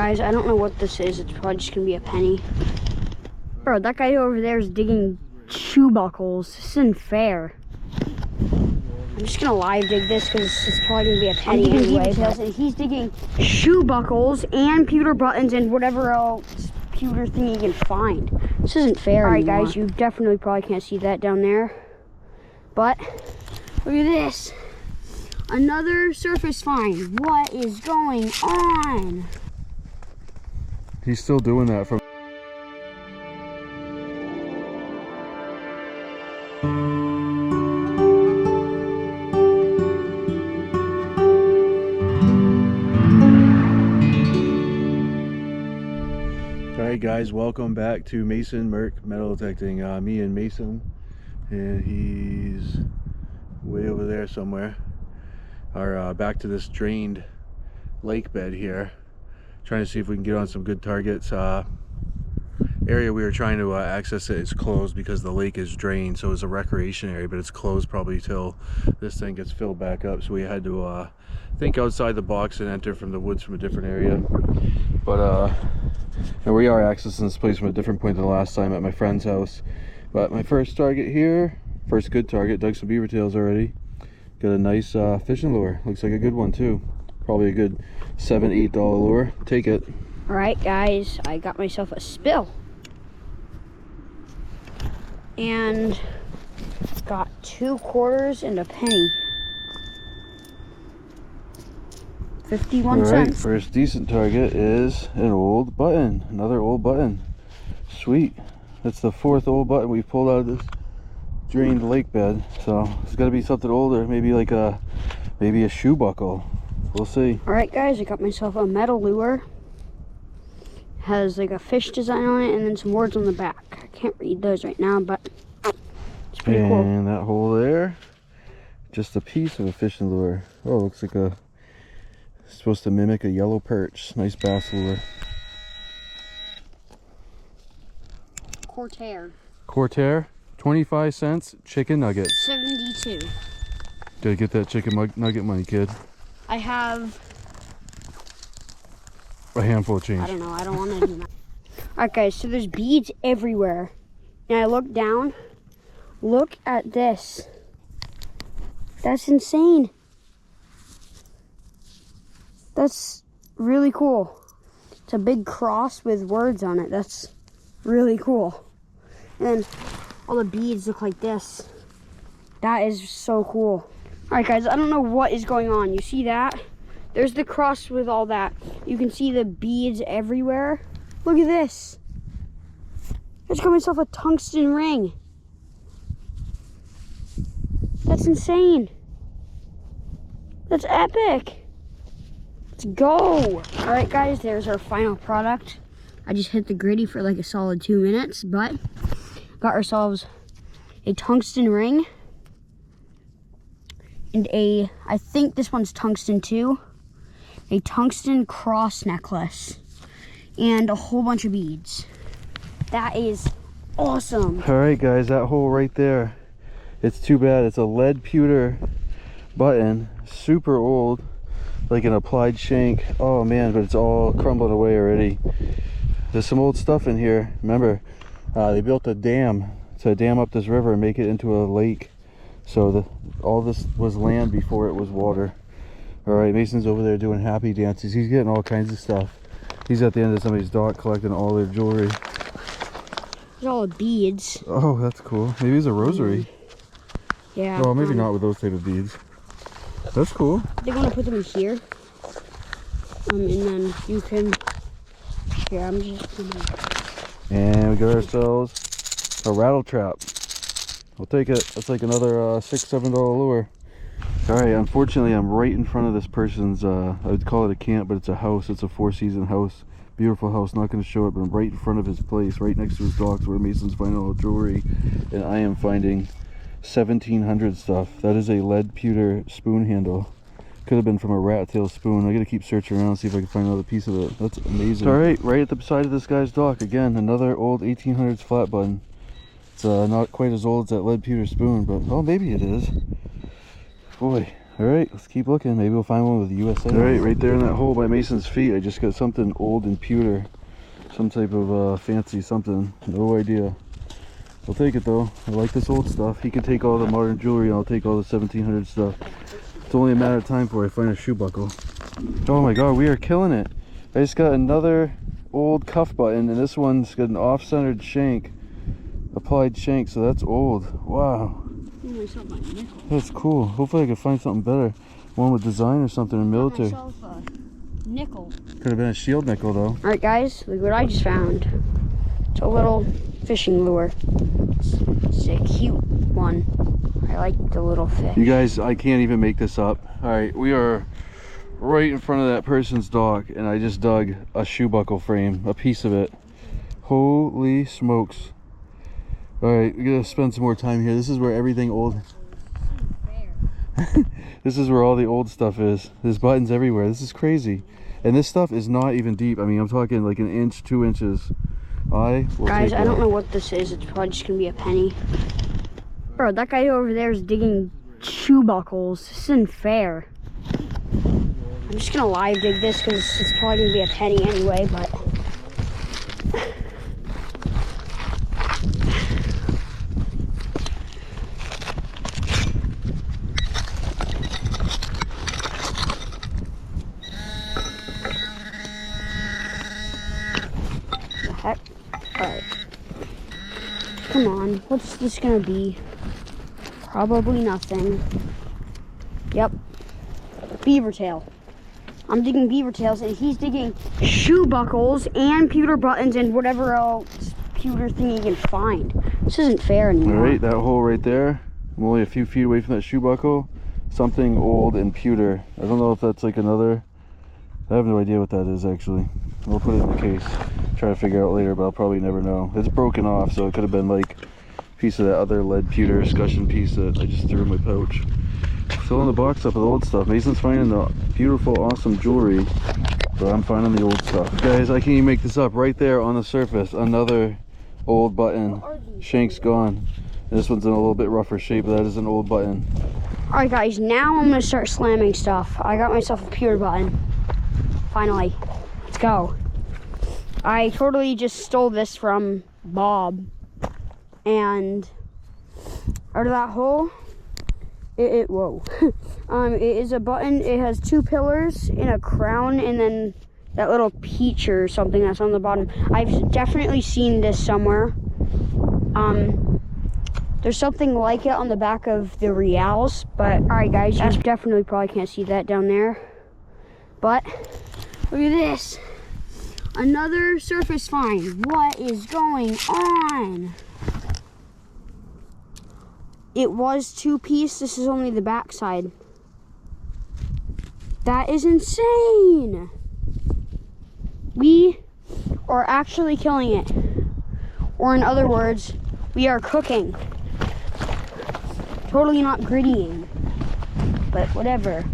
Guys, I don't know what this is. It's probably just gonna be a penny. Bro, that guy over there is digging shoe buckles. This isn't fair. I'm just gonna live dig this because it's probably gonna be a penny anyway. And he's digging shoe buckles and pewter buttons and whatever else pewter thing he can find. This isn't fair. All right, guys, you definitely probably can't see that down there, but look at this. Another surface find. What is going on? He's still doing that from. Alright guys, welcome back to Mason Merc Metal Detecting. Me and Mason, and he's way over there somewhere, are back to this drained lake bed here, trying to see if we can get on some good targets. Area we were trying to access it is closed because the lake is drained, so it's a recreation area, but it's closed probably till this thing gets filled back up, so we had to think outside the box and enter from the woods from a different area. But and we are accessing this place from a different point than the last time at my friend's house. But my first target here, first good target, dug some beaver tails already. Got a nice fishing lure. Looks like a good one too. Probably a good $7-8 lure. Take it. All right, guys, I got myself a spill. And got 2 quarters and a penny. 51 cents. Alright, first decent target is an old button. Another old button. Sweet. That's the 4th old button we've pulled out of this drained lake bed. So it's got to be something older. Maybe like maybe a shoe buckle. We'll see. Alright guys, I got myself a metal lure. Has like a fish design on it and then some words on the back. I can't read those right now, but it's pretty cool. And that hole there, just a piece of a fishing lure. Oh, looks like a, supposed to mimic a yellow perch. Nice bass lure. Cortair, 25 cents, chicken nuggets. 72. Gotta get that chicken nugget money, kid. I have a handful of change. I don't know, I don't want to do that. Alright guys, so there's beads everywhere. And I look down. Look at this. That's insane. That's really cool. It's a big cross with words on it. That's really cool. And all the beads look like this. That is so cool. Alright guys, I don't know what is going on. You see that? There's the cross with all that. You can see the beads everywhere. Look at this. I just got myself a tungsten ring. That's insane. That's epic. Let's go. Alright guys, there's our final product. I just hit the Griddy for like a solid 2 minutes, but got ourselves a tungsten ring. And I think this one's tungsten too. A tungsten cross necklace. And a whole bunch of beads. That is awesome. Alright guys, that hole right there. It's too bad. It's a lead pewter button. Super old. Like an applied shank. Oh man, but it's all crumbling away already. There's some old stuff in here. Remember, they built a dam to dam up this river and make it into a lake. So all this was land before it was water. Alright, Mason's over there doing happy dances. He's getting all kinds of stuff. He's at the end of somebody's dock collecting all their jewelry. There's all the beads. Oh, that's cool. Maybe it's a rosary. Yeah. Oh, maybe not with those type of beads. That's cool. They want to put them in here. And then you can... Here, I'm just gonna... And we got ourselves a rattle trap. We'll take it. That's like another $6-7 lure. Alright, unfortunately I'm right in front of this person's, I would call it a camp, but it's a house. It's a 4-season house. Beautiful house. Not going to show it, but I'm right in front of his place, right next to his docks where Mason's finding all the jewelry. And I am finding 1700 stuff. That is a lead pewter spoon handle. Could have been from a rat tail spoon. I got to keep searching around, see if I can find another piece of it. That's amazing. Alright, right at the side of this guy's dock. Again, another old 1800s flat button. It's not quite as old as that lead pewter spoon, but oh, maybe it is. Boy, Alright, let's keep looking. Maybe we'll find one with USA. Alright, right there in that hole by Mason's feet, I just got something old and pewter. Some type of fancy something. No idea. I'll take it though. I like this old stuff. He can take all the modern jewelry and I'll take all the 1700 stuff. It's only a matter of time before I find a shoe buckle. Oh my god, we are killing it. I just got another old cuff button, and this one's got an off-centered shank. Applied shank, so that's old. Wow. That's cool. Hopefully I can find something better. One with design or something in military. Nickel. Could have been a shield nickel though. Alright guys, look what I just found. It's a little fishing lure. It's a cute one. I like the little fish. You guys, I can't even make this up. Alright, we are right in front of that person's dock, and I just dug a shoe buckle frame, a piece of it. Holy smokes. Alright, we gotta spend some more time here. This is where everything old... This is where all the old stuff is. There's buttons everywhere. This is crazy. And this stuff is not even deep. I mean, I'm talking like 1 inch, 2 inches. Guys, I don't know what this is. It's probably just gonna be a penny. Bro, that guy over there is digging shoe buckles. This isn't fair. I'm just gonna live dig this because it's probably gonna be a penny anyway, but... Heck. Alright. Come on. What's this gonna be? Probably nothing. Yep. Beaver tail. I'm digging beaver tails and he's digging shoe buckles and pewter buttons and whatever else pewter thing he can find. This isn't fair anymore. Alright, that hole right there. I'm only a few feet away from that shoe buckle. Something old and pewter. I don't know if that's like another... I have no idea what that is actually. We'll put it in the case. Try to figure out later, but I'll probably never know. It's broken off, so it could have been like a piece of that other lead pewter escutcheon piece that I just threw in my pouch. Filling the box up with old stuff. Mason's finding the beautiful, awesome jewelry, but I'm finding the old stuff. Guys, I can't even make this up. Right there on the surface, another old button. Shank's gone. This one's in a little bit rougher shape, but that is an old button. Alright guys, now I'm gonna start slamming stuff. I got myself a pewter button. Finally. Let's go. I totally just stole this from Bob. And out of that hole, whoa. It is a button. It has 2 pillars and a crown and then that little peach or something that's on the bottom. I've definitely seen this somewhere. There's something like it on the back of the Reals, but alright guys, you definitely probably can't see that down there. But look at this. Another surface find. What is going on? It was 2-piece. This is only the back side. That is insane. We are actually killing it. Or in other words, we are cooking. Totally not griddying. But whatever.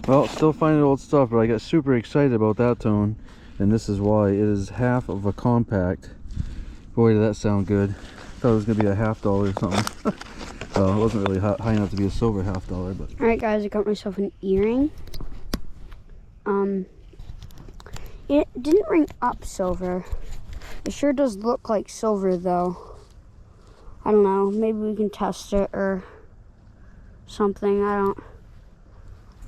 Well, still finding old stuff, but I got super excited about that tone, and this is why. It is half of a compact. Boy, did that sound good. Thought it was gonna be a $50 or something. Well, it wasn't really high enough to be a silver $50, but... Alright guys, I got myself an earring. It didn't ring up silver. It sure does look like silver though. I don't know, maybe we can test it or something.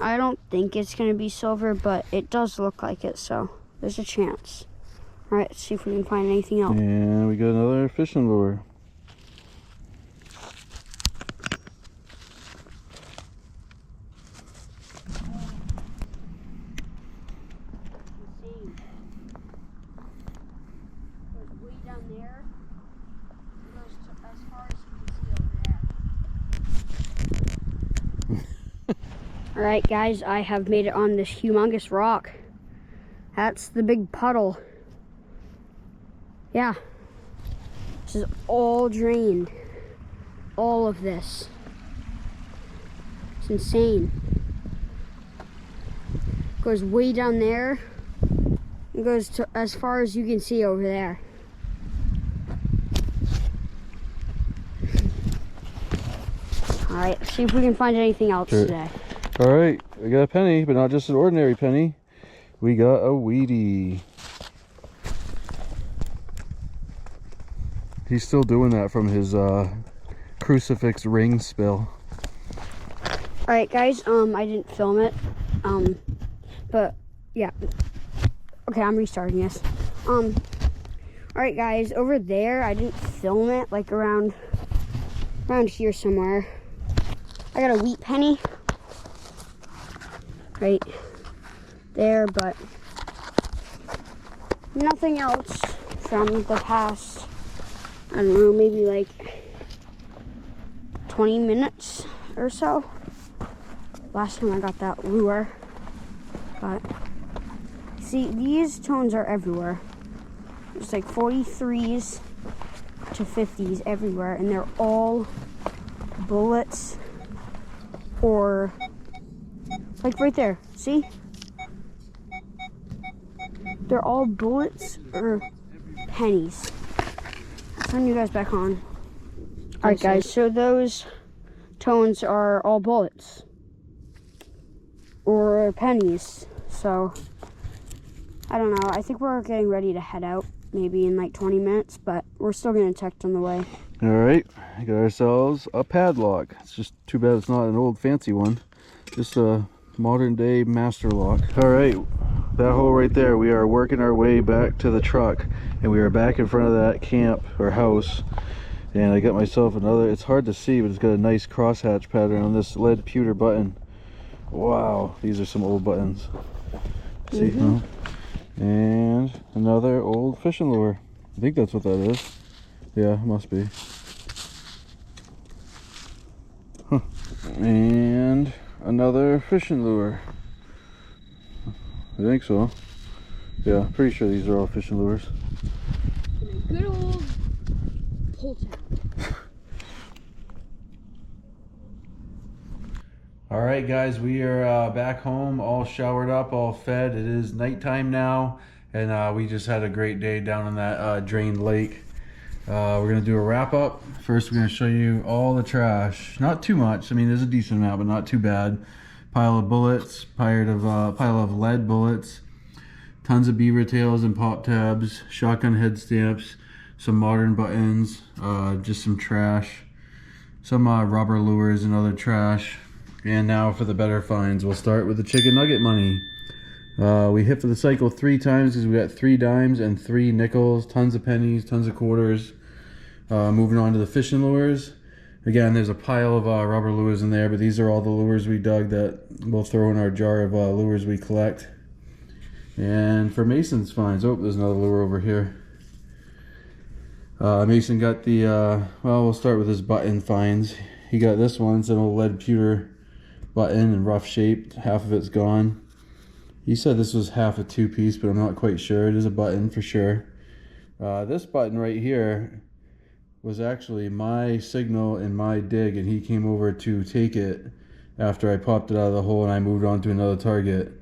I don't think it's gonna be silver, but it does look like it, so there's a chance. Alright, let's see if we can find anything else. And we got another fishing lure. Alright guys, I have made it on this humongous rock. That's the big puddle. Yeah. This is all drained. All of this. It's insane. It goes way down there. It goes to as far as you can see over there. All right, let's see if we can find anything else today. All right, we got a penny, but not just an ordinary penny. We got a Weedy. He's still doing that from his crucifix ring spill. All right, guys. I didn't film it. But yeah. Okay, I'm restarting this. All right, guys. Over there, I didn't film it. Like around here somewhere. I got a wheat penny. Right there, but nothing else from the past, I don't know, maybe like 20 minutes or so. Last time I got that lure. But see, these tones are everywhere. There's like 43s to 50s everywhere, and they're all bullets or like right there, see? They're all bullets or pennies. I'll turn you guys back on. Alright guys, so those tones are all bullets or pennies. So I don't know, I think we're getting ready to head out maybe in like 20 minutes, but we're still gonna detect on the way. Alright, we got ourselves a padlock. It's just too bad it's not an old fancy one, just a modern day master lock. All right, that hole right there, we are working our way back to the truck, and we are back in front of that camp or house, and I got myself another, it's hard to see, but it's got a nice crosshatch pattern on this lead pewter button. Wow, these are some old buttons. See, huh? And another old fishing lure. I think that's what that is. Yeah, it must be. Huh. And another fishing lure. I think so. Yeah, pretty sure these are all fishing lures. Good old pull tab. Alright guys, we are back home, all showered up, all fed. It is nighttime now, and we just had a great day down in that drained lake. We're going to do a wrap up. First we're going to show you all the trash. Not too much, I mean there's a decent amount, but not too bad. Pile of bullets, pile of lead bullets, tons of beaver tails and pop tabs, shotgun head stamps, some modern buttons, just some trash, some rubber lures and other trash. And now for the better finds. We'll start with the chicken nugget money. We hit for the cycle 3 times because we got 3 dimes and 3 nickels, tons of pennies, tons of quarters. Moving on to the fishing lures. Again, there's a pile of rubber lures in there, but these are all the lures we dug that we'll throw in our jar of lures we collect. And for Mason's finds, oh, there's another lure over here. Mason got the, well, we'll start with his button finds. He got this one, it's an old lead pewter button in rough shape, half of it's gone. He said this was half a 2-piece, but I'm not quite sure. It is a button for sure. This button right here was actually my signal in my dig, and he came over to take it after I popped it out of the hole and I moved on to another target.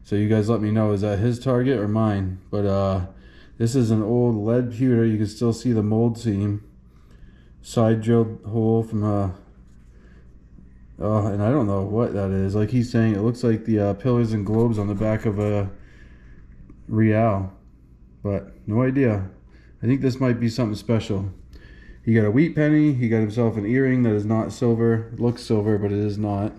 So you guys let me know, is that his target or mine? But this is an old lead pewter. You can still see the mold seam. Side drilled hole from and I don't know what that is. Like he's saying, it looks like the pillars and globes on the back of a Real, but no idea. I think this might be something special. He got a wheat penny. He got himself an earring that is not silver. It looks silver, but it is not.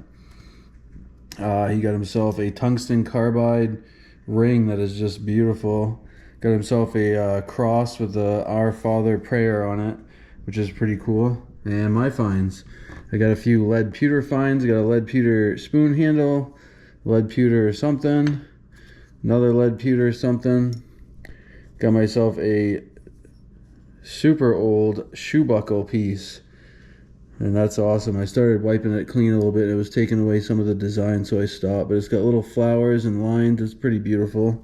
He got himself a tungsten carbide ring that is just beautiful. Got himself a cross with the Our Father prayer on it, which is pretty cool. And my finds. I got a few lead pewter finds. I got a lead pewter spoon handle, lead pewter something, another lead pewter something. Got myself a super old shoe buckle piece, and that's awesome. I started wiping it clean a little bit. It was taking away some of the design, so I stopped. But it's got little flowers and lines. It's pretty beautiful.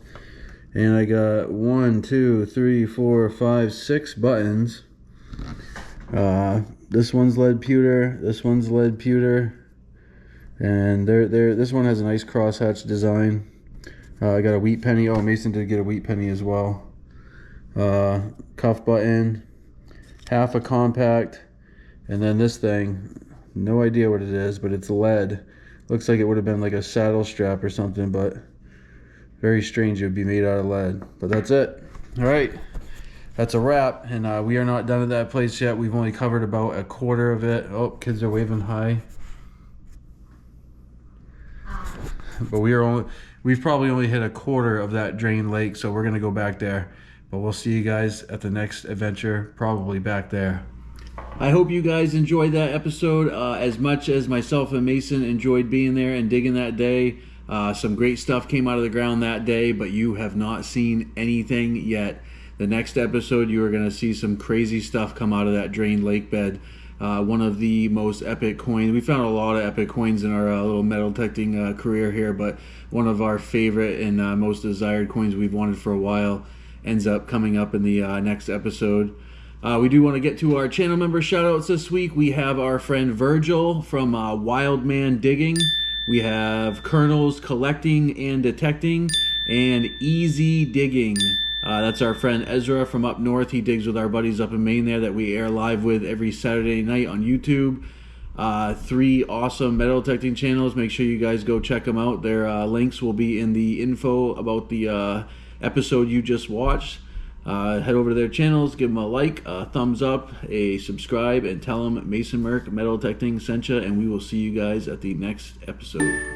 And I got 1, 2, 3, 4, 5, 6 buttons. This one's lead pewter. This one's lead pewter. And this one has a nice crosshatch design. I got a wheat penny. Oh, Mason did get a wheat penny as well. Cuff button, half a compact, and then this thing. No idea what it is, but it's lead. Looks like it would have been like a saddle strap or something, but very strange it would be made out of lead. But that's it. All right, that's a wrap, and we are not done at that place yet. We've only covered about a quarter of it. Oh, kids are waving hi. But we've probably only hit a quarter of that drain lake, so we're gonna go back there. But we'll see you guys at the next adventure, probably back there. I hope you guys enjoyed that episode as much as myself and Mason enjoyed being there and digging that day. Some great stuff came out of the ground that day, but you have not seen anything yet. The next episode, you are going to see some crazy stuff come out of that drained lake bed. One of the most epic coins. We found a lot of epic coins in our little metal detecting career here, but one of our favorite and most desired coins we've wanted for a while ends up coming up in the next episode. We do want to get to our channel member shoutouts this week. We have our friend Virgil from Wildman Digging. We have Colonels Collecting and Detecting, and Easy Digging. That's our friend Ezra from up north. He digs with our buddies up in Maine there that we air live with every Saturday night on YouTube. 3 awesome metal detecting channels. Make sure you guys go check them out. Their links will be in the info about the episode you just watched. Head over to their channels, give them a like, a thumbs up, a subscribe, and tell them Mason Merck Metal Detecting sent ya, and we will see you guys at the next episode.